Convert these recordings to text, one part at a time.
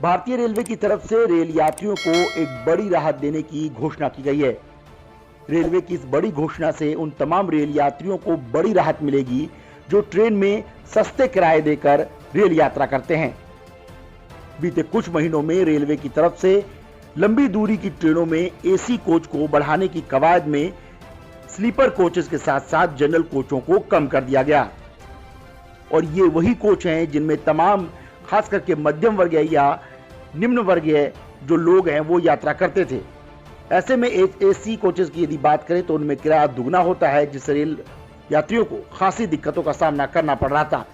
भारतीय रेलवे की तरफ से रेल यात्रियों को एक बड़ी राहत देने की घोषणा की गई है। रेलवे की इस बड़ी घोषणा से उन तमाम रेल यात्रियों को बड़ी राहत मिलेगी जो ट्रेन में सस्ते किराए देकर रेल यात्रा करते हैं। बीते कुछ महीनों में रेलवे की तरफ से लंबी दूरी की ट्रेनों में एसी कोच को बढ़ाने की कवायद में स्लीपर कोचेस के साथ साथ जनरल कोचों को कम कर दिया गया। और ये वही कोच हैं जिनमें तमाम खास करके मध्यम वर्गीय या निम्न वर्गीय जो लोग हैं वो यात्रा करते थे। ऐसे में एसी कोचेस की यदि बात करें तो उनमें किराया दुगना होता है, जिससे रेल यात्रियों को खासी दिक्कतों का सामना करना पड़ रहा था।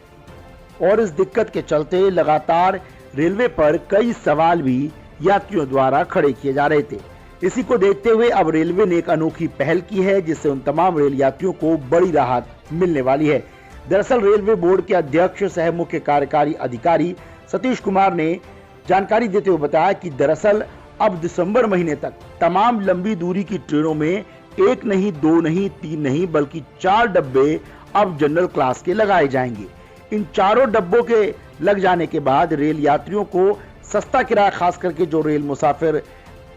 और इस दिक्कत के चलते लगातार रेलवे पर कई सवाल भी यात्रियों द्वारा खड़े किए जा रहे थे। इसी को देखते हुए अब रेलवे ने एक अनोखी पहल की है जिससे उन तमाम रेल यात्रियों को बड़ी राहत मिलने वाली है। दरअसल रेलवे बोर्ड के अध्यक्ष सह मुख्य कार्यकारी अधिकारी सतीश कुमार ने जानकारी देते हुए बताया कि दरअसल अब दिसंबर महीने तक तमाम लंबी दूरी की ट्रेनों में एक नहीं, दो नहीं, तीन नहीं बल्कि 4 डब्बे अब जनरल क्लास के लगाए जाएंगे। इन चारों डब्बों के लग जाने के बाद रेल यात्रियों को सस्ता किराया, खास करके जो रेल मुसाफिर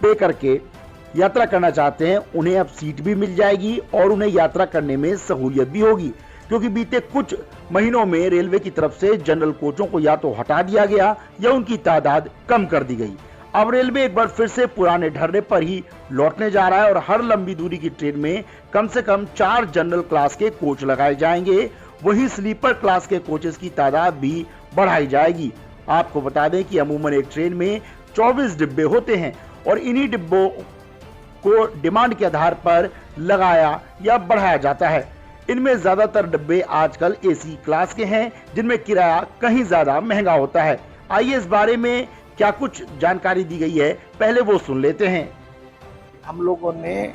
पे करके यात्रा करना चाहते हैं उन्हें अब सीट भी मिल जाएगी और उन्हें यात्रा करने में सहूलियत भी होगी। क्योंकि बीते कुछ महीनों में रेलवे की तरफ से जनरल कोचों को या तो हटा दिया गया या उनकी तादाद कम कर दी गई। अब रेलवे एक बार फिर से पुराने ढर्रे पर ही लौटने जा रहा है और हर लंबी दूरी की ट्रेन में कम से कम 4 जनरल क्लास के कोच लगाए जाएंगे। वहीं स्लीपर क्लास के कोचेस की तादाद भी बढ़ाई जाएगी। आपको बता दें कि अमूमन एक ट्रेन में 24 डिब्बे होते हैं और इन्हीं डिब्बों को डिमांड के आधार पर लगाया या बढ़ाया जाता है। इनमें ज्यादातर डिब्बे आजकल एसी क्लास के हैं जिनमें किराया कहीं ज्यादा महंगा होता है। आइए इस बारे में क्या कुछ जानकारी दी गई है, पहले वो सुन लेते हैं। हम लोगों ने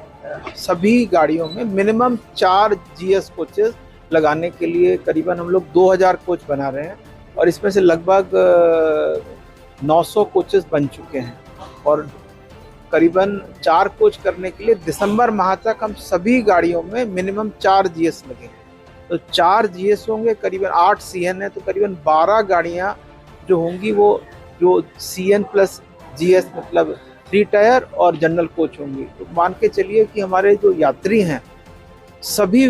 सभी गाड़ियों में मिनिमम 4 जीएस कोचेस लगाने के लिए करीबन हम लोग 2000 कोच बना रहे हैं और इसमें से लगभग 900 कोचेस बन चुके हैं और करीबन 4 कोच करने के लिए दिसंबर माह तक हम सभी गाड़ियों में मिनिमम 4 जीएस लगे। तो 4 जीएस होंगे, करीबन 8 सीएन है, तो करीबन 12 गाड़ियां जो होंगी वो जो सीएन प्लस जीएस मतलब 3 टायर और जनरल कोच होंगी। तो मान के चलिए कि हमारे जो यात्री हैं सभी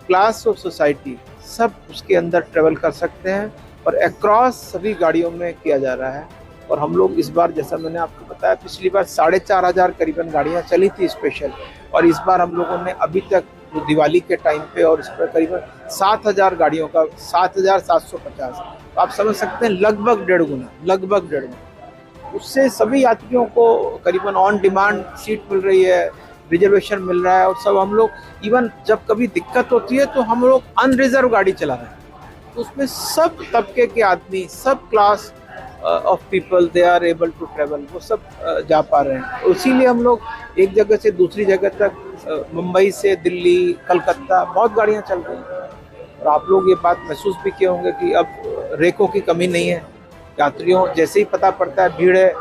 क्लास ऑफ सोसाइटी सब उसके अंदर ट्रेवल कर सकते हैं और अक्रॉस सभी गाड़ियों में किया जा रहा है। और हम लोग इस बार, जैसा मैंने आपको बताया, पिछली बार 4500 करीबन गाड़ियां चली थी स्पेशल, और इस बार हम लोगों ने अभी तक जो दिवाली के टाइम पे और इस पर करीबन 7000 गाड़ियों का 7750, तो आप समझ सकते हैं लगभग 1.5 गुना। उससे सभी यात्रियों को करीबन ऑन डिमांड सीट मिल रही है, रिजर्वेशन मिल रहा है और सब हम लोग इवन जब कभी दिक्कत होती है तो हम लोग अनरिजर्व गाड़ी चला रहे हैं। तो उसमें सब तबके के आदमी, सब class of people they are able to travel, वो सब जा पा रहे हैं। तो इसीलिए हम लोग एक जगह से दूसरी जगह तक, मुंबई से दिल्ली, कलकत्ता, बहुत गाड़ियां चल रही हैं। और आप लोग ये बात महसूस भी किए होंगे कि अब रेकों की कमी नहीं है। यात्रियों जैसे ही पता पड़ता है भीड़ है,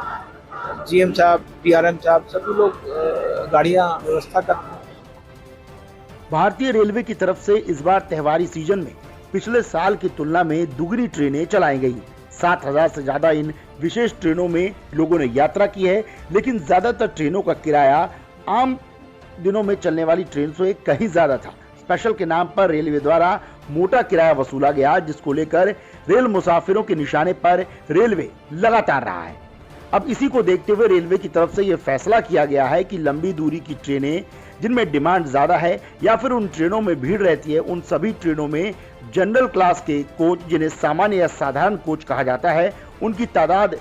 जीएम साहब, पीआरएम साहब, सभी लोग गाड़ियां व्यवस्था करते हैं। भारतीय रेलवे की तरफ से इस बार त्योहारी सीजन में पिछले साल की तुलना में दुगनी ट्रेनें चलाई गई। 7000 से ज्यादा इन विशेष ट्रेनों में लोगों ने यात्रा की है, लेकिन ज्यादातर ट्रेनों का किराया आम दिनों में चलने वाली ट्रेन से कहीं ज्यादा था। स्पेशल के नाम पर रेलवे द्वारा मोटा किराया वसूला गया, जिसको लेकर रेल मुसाफिरों के निशाने पर रेलवे लगातार रहा है। अब इसी को देखते हुए रेलवे की तरफ से यह फैसला किया गया है कि लंबी दूरी की ट्रेनें जिनमें डिमांड ज्यादा है या फिर उन ट्रेनों में भीड़ रहती है, उन सभी ट्रेनों में जनरल क्लास के कोच, जिन्हें सामान्य या साधारण कोच कहा जाता है, उनकी तादाद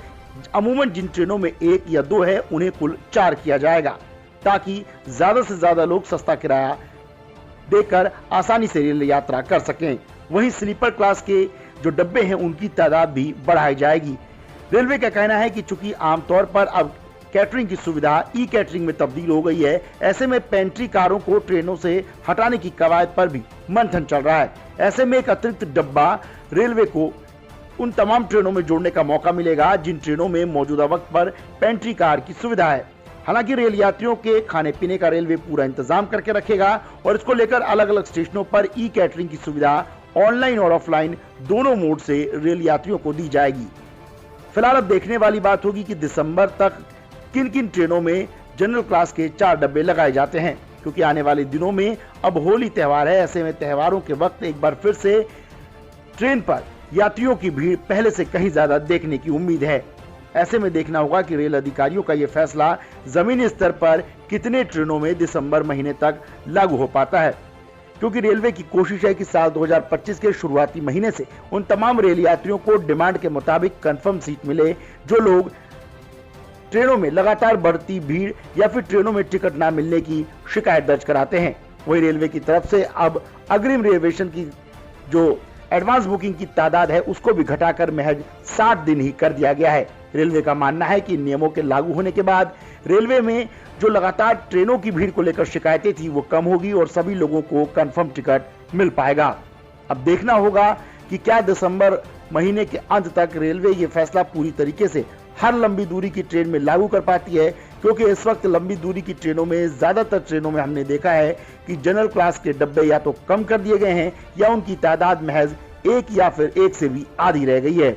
अमूमन जिन ट्रेनों में 1 या 2 है उन्हें कुल 4 किया जाएगा, ताकि ज्यादा से ज्यादा लोग सस्ता किराया देकर आसानी से रेल यात्रा कर सकें। वहीं स्लीपर क्लास के जो डब्बे हैं उनकी तादाद भी बढ़ाई जाएगी। रेलवे का कहना है कि चूंकि आमतौर पर अब कैटरिंग की सुविधा ई कैटरिंग में तब्दील हो गई है, ऐसे में पेंट्री कारों को ट्रेनों से हटाने की कवायद पर भी मंथन चल रहा है। ऐसे में एक अतिरिक्त डब्बा रेलवे को उन तमाम ट्रेनों में जोड़ने का मौका मिलेगा जिन ट्रेनों में मौजूदा वक्त पर पेंट्री कार की सुविधा है। हालांकि रेल यात्रियों के खाने पीने का रेलवे पूरा इंतजाम करके रखेगा और इसको लेकर अलग अलग स्टेशनों पर ई कैटरिंग की सुविधा ऑनलाइन और ऑफलाइन दोनों मोड से रेल यात्रियों को दी जाएगी। फिलहाल अब देखने वाली बात होगी कि दिसंबर तक किन किन ट्रेनों में जनरल क्लास के 4 डब्बे लगाए जाते हैं, क्योंकि आने वाले दिनों में अब होली त्योहार है। ऐसे में त्योहारों के वक्त एक बार फिर से ट्रेन पर यात्रियों की भीड़ पहले से कहीं ज्यादा देखने की उम्मीद है। ऐसे में देखना होगा कि रेल अधिकारियों का यह फैसला जमीनी स्तर पर कितने ट्रेनों में दिसंबर महीने तक लागू हो पाता है, क्योंकि रेलवे की कोशिश है कि साल 2025 के शुरुआती महीने से उन तमाम रेल यात्रियों को डिमांड के मुताबिक कंफर्म सीट मिले जो लोग ट्रेनों में लगातार बढ़ती भीड़ या फिर ट्रेनों में टिकट ना मिलने की शिकायत दर्ज कराते हैं। वही रेलवे की तरफ से अब अग्रिम रिजर्वेशन की जो एडवांस बुकिंग की तादाद है उसको भी घटाकर महज 60 दिन ही कर दिया गया है। रेलवे का मानना है कि नियमों के लागू होने के बाद रेलवे में जो लगातार ट्रेनों की भीड़ को लेकर शिकायतें थी वो कम होगी और सभी लोगों को कंफर्म टिकट मिल पाएगा। अब देखना होगा कि क्या दिसंबर महीने के अंत तक रेलवे ये फैसला पूरी तरीके से हर लंबी दूरी की ट्रेन में लागू कर पाती है, क्योंकि इस वक्त लंबी दूरी की ट्रेनों में ज्यादातर ट्रेनों में हमने देखा है कि जनरल क्लास के डब्बे या तो कम कर दिए गए हैं या उनकी तादाद महज 1 या फिर 1 से भी आधी रह गई है।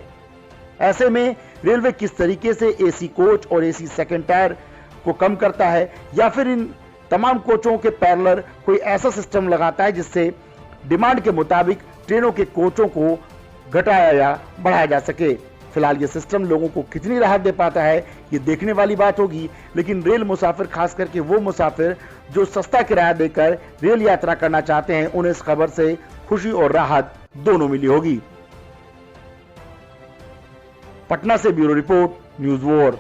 ऐसे में रेलवे किस तरीके से एसी कोच और एसी सेकंड टायर को कम करता है या फिर इन तमाम कोचों के पैरेलल कोई ऐसा सिस्टम लगाता है जिससे डिमांड के मुताबिक ट्रेनों के कोचों को घटाया या बढ़ाया जा सके। फिलहाल ये सिस्टम लोगों को कितनी राहत दे पाता है ये देखने वाली बात होगी, लेकिन रेल मुसाफिर, खास करके वो मुसाफिर जो सस्ता किराया देकर रेल यात्रा करना चाहते हैं, उन्हें इस खबर से खुशी और राहत दोनों मिली होगी। पटना से ब्यूरो रिपोर्ट, न्यूज़ वॉर।